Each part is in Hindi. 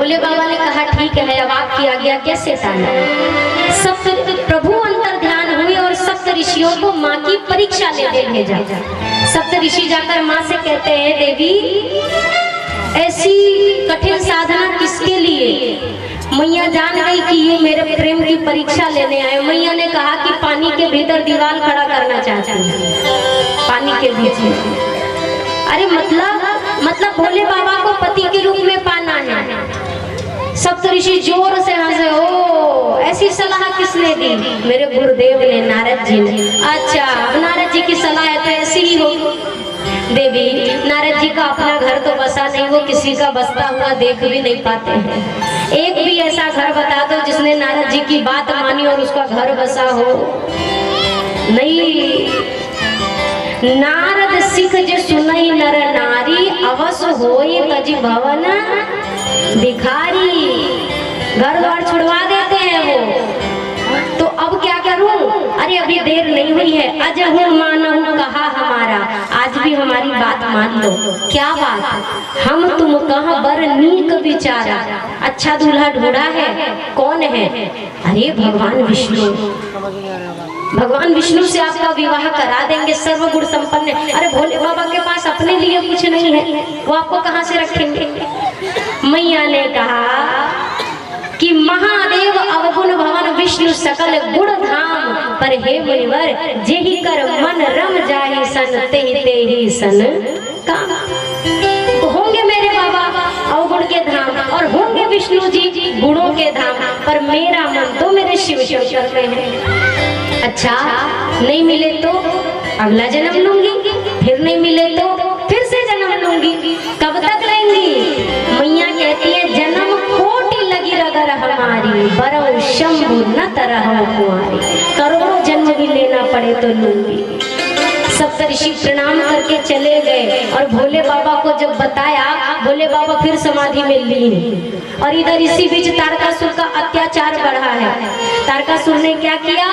भोले बाबा ने कहा ठीक है, अब आपकी आज्ञा कैसे टालना। सप्त प्रभु अंतर ध्यान हुए और सप्त ऋषियों को माँ की परीक्षा लेने भेजा। सप्त ऋषि जाकर माँ से कहते हैं, देवी ऐसी कठिन साधना किसके लिए। मैया जान गई कि ये मेरे प्रेम की परीक्षा लेने आए। मैया ने कहा कि पानी के भीतर दीवार खड़ा करना चाहती हूँ, पानी के बीच में। अरे मतलब भोले बाबा को पति के रूप में पाना है। सप्तऋषि जोर से हंसे, ओ ऐसी सलाह किसने दी। मेरे गुरुदेव ने, नारद जी ने। अच्छा, अब नारद जी की सलाह है तो ऐसी ही हो। देवी, नारद जी का अपना घर तो बसा नहीं, वो किसी का बसता हुआ देख भी नहीं पाते हैं। एक भी ऐसा घर बता दो जिसने नारद जी की बात मानी और उसका घर बसा हो। नहीं, नारद सिख जे सुनई नर नारी, अवश्य होई तज भवन भिखारी। घर द्वार छुड़वा देते हैं वो। तो अब क्या करूं। अरे अभी देर नहीं हुई है। अजहु मानहु कहा हमारा, आज भी हमारी बात मान लो। क्या बात। हम तुम कहाँ बर नीक विचारा। अच्छा दूल्हा ढूंढा है, कौन है। अरे भगवान विष्णु, भगवान विष्णु से आपका विवाह करा देंगे, सर्वगुण संपन्न। अरे भोले बाबा के पास अपने लिए कुछ नहीं है, वो आपको कहाँ से रखेंगे। मैया ने कहा कि महादेव अवगुण भवन विष्णु सकल गुण धाम, पर हे मुनिवर जेहि कर मन रम जाहि सन तेहि सन काम। तो होंगे मेरे बाबा अवगुण के धाम और होंगे विष्णु जी गुणों के धाम, पर मेरा मन तो मेरे शिव शंकर में है। अच्छा, नहीं मिले तो अगला जन्म लूंगी, फिर नहीं मिले तो फिर से जन्म लूंगी। कब तक लेंगी। मैया कहती है, जन्म कोटि लगी रगर हमारी, बरौ शंभु न तरह कुंवारी। करोड़ों जन्म भी लेना पड़े तो लूंगी। सप्तऋषि प्रणाम करके चले गए और भोले बाबा को जब बताया, भोले बाबा फिर समाधि में लीन। और इधर इसी बीच तारकासुर का अत्याचार बढ़ा है। तारकासुर ने क्या किया,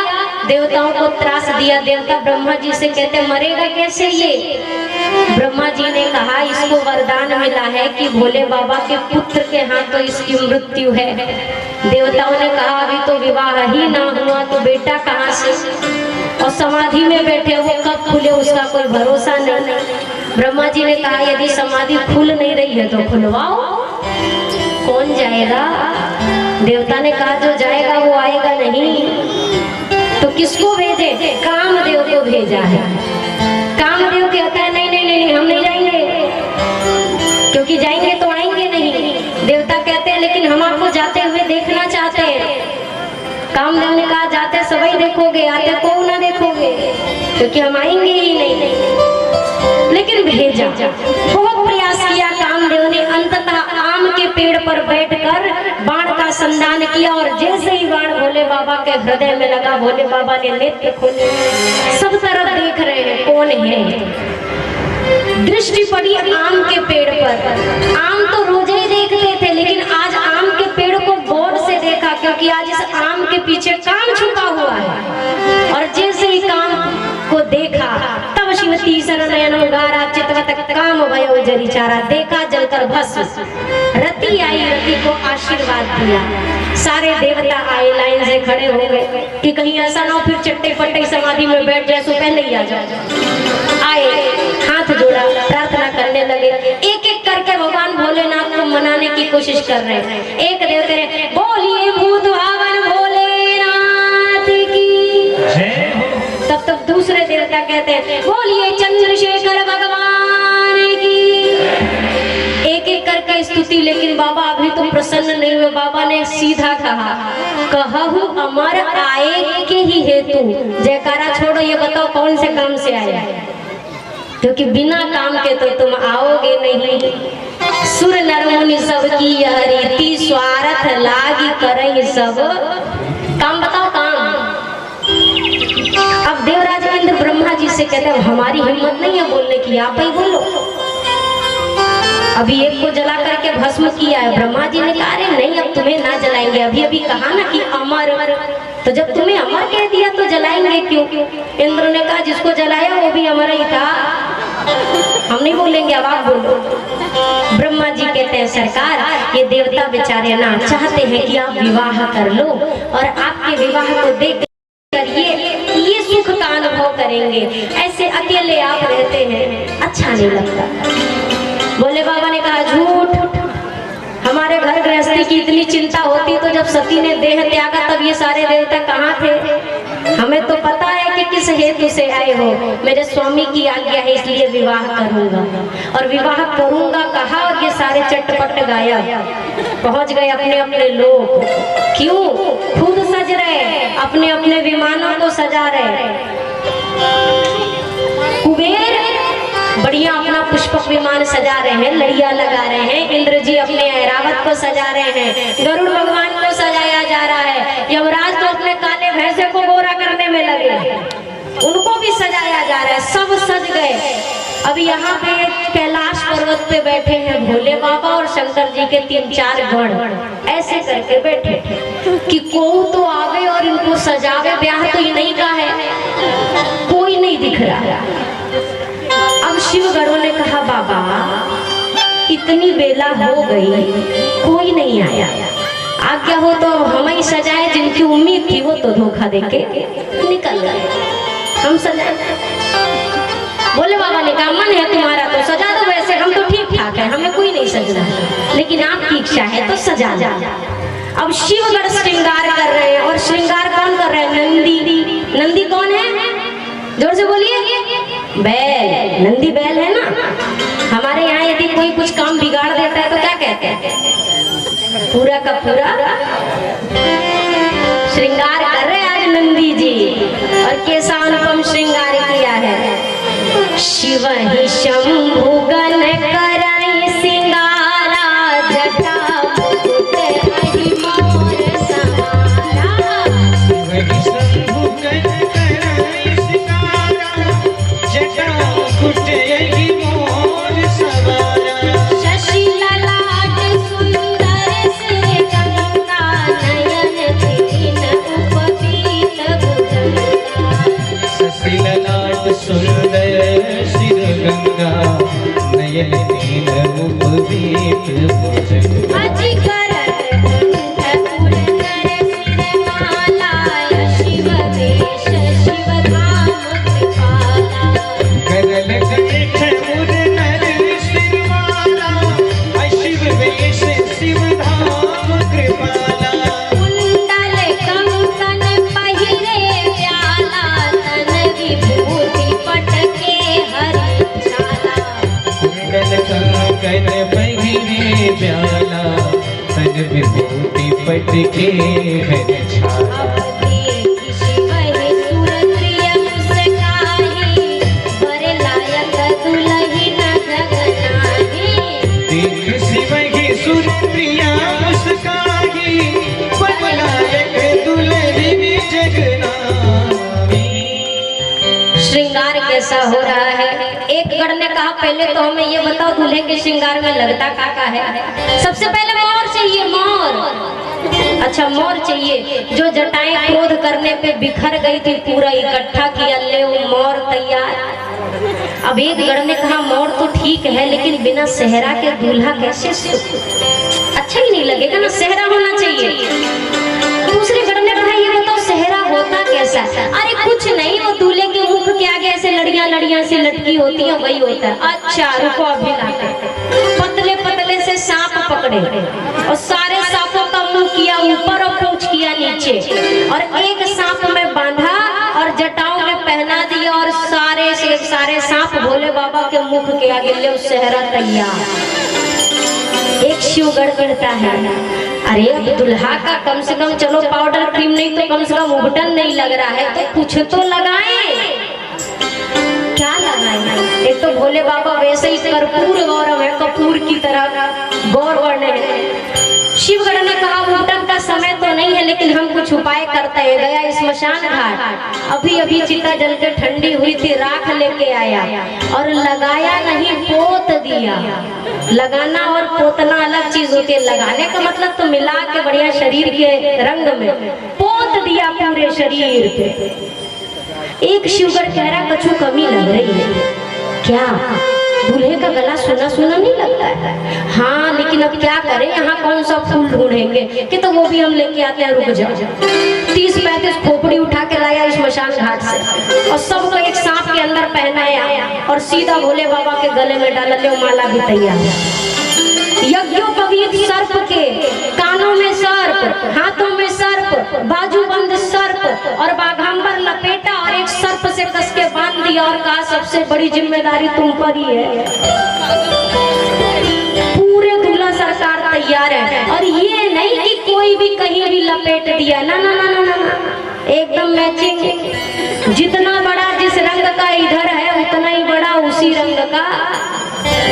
देवताओं को त्रास दिया। देवता ब्रह्मा जी से कहते, मरेगा कैसे ये। ब्रह्मा जी ने कहा, इसको वरदान मिला है कि भोले बाबा के पुत्र के हाथ तो इसकी मृत्यु है। देवताओं ने कहा, अभी तो विवाह ही ना हुआ तो बेटा कहाँ से। और समाधि में बैठे वो कब खुले उसका कोई भरोसा नहीं। ब्रह्मा जी ने कहा, यदि समाधि खुल नहीं रही है तो खुलवाओ। कौन जाएगा। देवता ने कहा, जो जाएगा वो आएगा नहीं। तो किसको भेजे। कामदेव को भेजा है। कामदेव कहता है, नहीं नहीं नहीं, हम नहीं जाएंगे, क्योंकि जाएंगे तो आएंगे नहीं। देवता कहते हैं, लेकिन हम आपको जाते हुए देखना चाहते हैं। कामदेव ने कहा, जाते सभी देखोगे, आते को ना देखोगे, क्योंकि हम आएंगे ही नहीं। लेकिन भेजा, बहुत प्रयास किया कामदेव ने। अंततः आम के पेड़ पर बैठकर बाण का संधान किया और जैसे ही बाण भोले बाबा के हृदय में लगा, भोले बाबा ने नेत्र खोले। सब तरफ देख रहे हैं कौन है। दृष्टि पड़ी आम के पेड़ पर। आम तो रोज ही देखते थे, लेकिन आज आम के पेड़ को गौर से देखा, क्योंकि आज इस आम के पीछे काम छुपा हुआ है। और जैसे ही काम को देखा, तब शिवती शरणयन उगारा चितवत काम भयो जरी चारा। देखा जलकर भस्म। रति आई, रति को आशीर्वाद दिया। सारे देवता आए, लाइन से खड़े हो गए कि कहीं ऐसा ना हो फिर चट्टे पट्टे समाधि में बैठ जाए, सो पहले ही आ जाओ। आए, हाथ जोड़ा, प्रार्थना करने लगे। एक एक करके भगवान भोलेनाथ को मनाने की कोशिश कर रहे हैं। एक देवते ने, बोलिए भूत भावन भोलेनाथ की। तब दूसरे देवता कहते हैं, बोलिए चंद्रशेखर भगवान की। एक एक करके स्तुति। लेकिन बाबा अभी तो प्रसन्न नहीं हुए। बाबा ने सीधा कहा, कहहु अमर आए के ही हेतु। जयकारा छोड़ो, ये बताओ कौन से काम से आए, क्योंकि बिना काम के तो तुम आओगे नहीं। सुर नर मुनि सब की यह रीति, स्वार्थ लागी करई सब। काम बताओ, काम। अब देवराज इंद्र ब्रह्मा जी से कहते हैं, हमारी हिम्मत नहीं है बोलने की, आप ही बोलो। अभी एक को जला करके भस्म किया है। ब्रह्मा जी ने कहा, अरे नहीं, अब तुम्हें ना जलाएंगे। अभी अभी कहा ना कि अमर, तो जब तुम्हें अमर कह दिया तो जलाएंगे क्यों। इंद्र ने कहा, जिसको जलाया वो भी अमर ही था, हम नहीं बोलेंगे, अब आप बोलो। ब्रह्मा जी कहते हैं, हैं सरकार, ये देवता बेचारे ना चाहते हैं कि आप विवाह कर लो और आपके विवाह को देख कर ये सुख का अनुभव करेंगे। ऐसे अकेले आप रहते हैं, अच्छा नहीं लगता। भोले बाबा ने कहा झूठ, हमारे घर गृहस्थी की इतनी चिंता होती तो जब सती ने देह त्यागा तब ये सारे देवता कहाँ थे? हमें तो पता है कि किस हेतु से आए हो। मेरे स्वामी की आज्ञा है इसलिए विवाह करूंगा। और विवाह करूंगा कहा और ये सारे चटपट गायब पहुंच गए अपने अपने लोग। क्यों? खुद सज रहे, अपने अपने विमानों को सजा रहे। कुबेर बढ़िया अपना पुष्पक विमान सजा रहे हैं, लड़िया लगा रहे हैं। इंद्र जी अपने ऐरावत को सजा रहे हैं, गरुड़ भगवान को सजाया जा रहा है। यमराज तो अपने काले भैंसे को गोरा करने में लगे, उनको भी सजाया जा रहा है। सब सज गए। अब यहाँ पे कैलाश पर्वत पे बैठे हैं भोले बाबा और शंकर जी के 3-4 गण ऐसे करके बैठे कि कोई तो आवे और इनको सजावे। ब्याह तो ये नहीं का है, कोई नहीं दिख रहा। अब शिव गणों ने कहा बाबा इतनी बेला हो गई, कोई नहीं आया, आज्ञा हो तो हम ही सजाए। जिनकी उम्मीद थी वो तो धोखा देके निकल गए, हम सजाए। बोले बाबा ने कहा मन है तुम्हारा तो सजा दो, वैसे हम तो ठीक ठाक है, हमें कोई नहीं सजना, लेकिन आपकी इच्छा है तो सजा जा। अब शिवगढ़ श्रृंगार कर रहे हैं। और श्रृंगार कौन कर रहे हैं? नंदी। नंदी कौन है? जोर से बोलिए। बैल। नंदी बैल है ना। हमारे यहाँ यदि कोई कुछ काम बिगाड़ देता है तो क्या कहते हैं? पूरा का पूरा श्रृंगार कर रहे हैं आज नंदी जी। और कैसा अनुपम श्रृंगार किया है। शिव ही शंभु गण कराई सिंगारा, जटा मुकुट हरि मोर समारा। शिव ही शंभु गण कराई सिंगारा, जटा मुकुट हरि मोर समारा। शशि ललाट सुंदर से गंगा, नयन दीन उपवीत भुजंगा। शशि ललाट सुंदर सिर गंगा, नयन दीन उपवीत भुजंगा। विभूति पटके है छाला। शिव ही सुरप्रिय मुस्काही, बड़े लायक दुल्हन जगनाही। देख शिव ही सुरप्रिय मुस्काही, बड़े लायक दुल्हन जगनाही। श्रृंगार कैसा हो रहा है? एक गण ने कहा पहले तो हमें ये बताओ दूल्हे के श्रृंगार में लगता का है? सबसे पहले मोर चाहिए, मोर। अच्छा मोर चाहिए। जो जटाएं क्रोध करने पे बिखर गई थी पूरा इकट्ठा किया, ले वो मोर तैयार। अब एक गण ने कहा मोर तो ठीक है लेकिन बिना सेहरा के दूल्हा कैसे? अच्छा ही नहीं लगेगा ना, सेहरा होना चाहिए। दूसरे गण ने कहा ये बताओ सेहरा होता कैसा? अरे कुछ नहीं, वो दूल्हे के मुख के आगे ऐसे लड़ियां लड़ियां से लटकी होती है, वही होता है। अच्छा रुको अभी लाते। पतले पतले से सांप पकड़े और सारे सांपों का मुंह किया ऊपर और पूंछ किया नीचे, और एक सांप में बांधा और जटाओं में पहना दिया, और सारे से सारे सांप भोले बाबा के मुख के आगे ले सेहरा तैयार। एक शिवगढ़ करता है, अरे दुल्हा का कम से कम चलो पाउडर क्रीम नहीं तो कम से कम उबटन नहीं लग रहा है तो कुछ तो लगाएं। क्या लगाएं? एक तो भोले बाबा वैसे ही कर्पूर गौरव है, कपूर की तरह गौर वर्ण है। शिवगढ़ ने कहा उबटन का समय तो नहीं है लेकिन हम कुछ उपाय करते हैं। गया स्मशान घाट, अभी अभी चिता जल के ठंडी हुई थी, राख लेके आया और लगाया नहीं, पोत दिया। लगाना और पोतना अलग चीज होती है। लगाने का मतलब तो मिला के बढ़िया शरीर के रंग में पोत दिया पूरे शरीर पे। एक शिवगढ़ कह रहा कछु कमी लग रही है क्या? दूल्हे का गला सुना सुना नहीं लगता है। हाँ लेकिन अब क्या करें, यहाँ कौन सा फूल ढूंढेंगे कि तो वो भी हम लेके आते हैं, रुक जाओ। 30-35 खोपड़ी उठा के लाया स्मशान घाट से और सबको एक सांप के अंदर पहनाया और सीधा भोले बाबा के गले में डाला, ले माला भी तैयार। यज्ञोपवीत सर्प के कानों में सर्प, हाथों में सर्प, बाजूबंद सर्प और बाघांबर लपेटा और एक सर्प से कस के बांध दिया और कहा सबसे बड़ी जिम्मेदारी तुम पर ही है। पूरे दूल्हा सरकार तैयार है और ये नहीं कि कोई भी कहीं भी लपेट दिया, ना ना ना ना ना, एकदम मैचिंग। जितना बड़ा जिस रंग का इधर है उतना ही बड़ा उसी रंग का,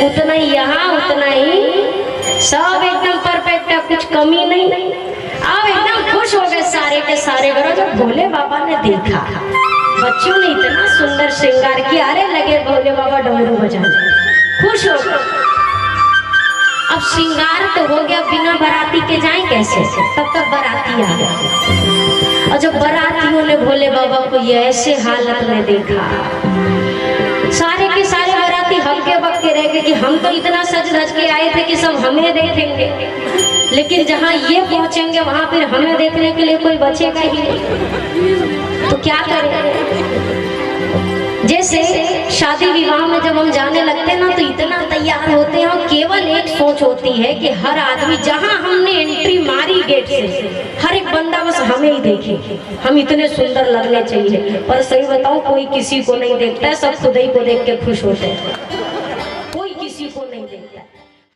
उतना ही यहाँ उतना ही, सब एकदम परफेक्ट है, कुछ कमी नहीं। अब एकदम खुश हो गए सारे के सारे घरों। जब भोले बाबा ने देखा बच्चों ने इतना सुंदर श्रृंगार किया, अरे लगे भोले बाबा डमरू बजाने, खुश हो गए। अब श्रृंगार तो हो गया, बिना बाराती के जाए कैसे, तब तक बाराती आ गया। और जब बारातियों ने भोले बाबा को ये ऐसे हालत में देखा, सारे के सारे बाराती हल्के बक्के रह गए कि हम तो इतना सज धज के आए थे कि सब हमें देखेंगे, लेकिन जहाँ ये पहुंचेंगे वहां फिर हमें देखने के लिए कोई बचेगा ही नहीं, तो क्या करें। जैसे शादी विवाह में जब हम जाने लगते हैं ना तो इतना तैयार होते हैं और केवल एक सोच होती है कि हर आदमी, जहां हमने एंट्री मारी गेट से, हर एक बंदा बस हमें ही देखे, हम इतने सुंदर लगने चाहिए। पर सही बताओ कोई किसी को नहीं देखता है, सब खुद ही को देख के खुश होते हैं।